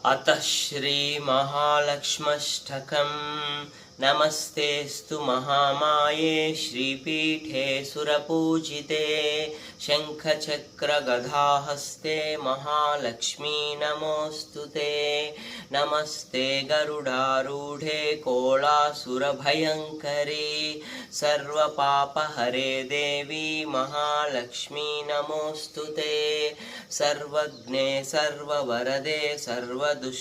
अतः श्रीमहालक्ष्म्यष्टकं नमस्तेऽस्तु महामाये श्रीपीठे सुरपूजिते शङ्खचक्रगदाहस्ते महालक्ष्मी नमोऽस्तुते। नमस्ते गरुडारूढे कोलासुरभयङ्करी सर्वपापहरे देवी महालक्ष्मी नमोऽस्तुते। सर्वज्ञे सर्ववरदे सर्वदुष्टभयङ्करी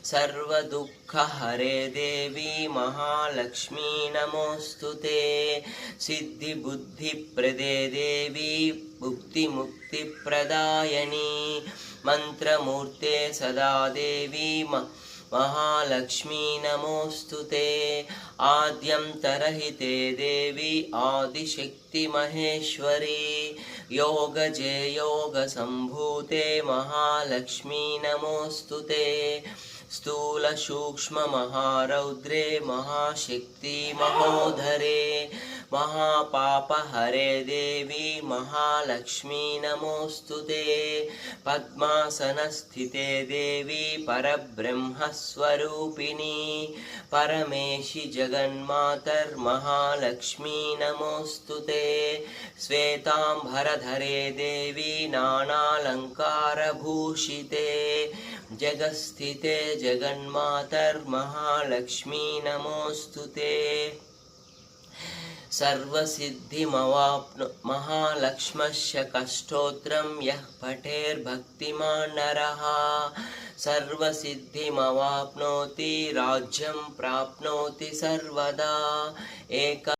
सर्वदुःखहरे देवी महालक्ष्मी नमोऽस्तुते। सिद्धिबुद्धिप्रदे देवी भुक्तिमुक्तिप्रदायिनी मन्त्रमूर्ते सदा देवी महालक्ष्मी नमोऽस्तुते। आद्यन्तरहिते देवी आदिशक्ति महेश्वरी योगजे योगसम्भूते महालक्ष्मी नमोऽस्तुते। स्थूलसूक्ष्ममहारौद्रे महाशक्ति महोदरे महापापहरे देवी महालक्ष्मी नमोऽस्तुते। पद्मासनस्थिते देवी परब्रह्मस्वरूपिणी परमेशि जगन्मातर्महालक्ष्मी नमोऽस्तुते। श्वेताम्बरधरे देवी नानालङ्कारभूषिते जगत्स्थिते जगन्मातर्महालक्ष्मी नमोऽस्तुते। महालक्ष्म्यस्य कष्टोत्रं यः पठेर्भक्तिमान् नरः सर्वसिद्धिमवाप्नोति राज्यं प्राप्नोति सर्वदा।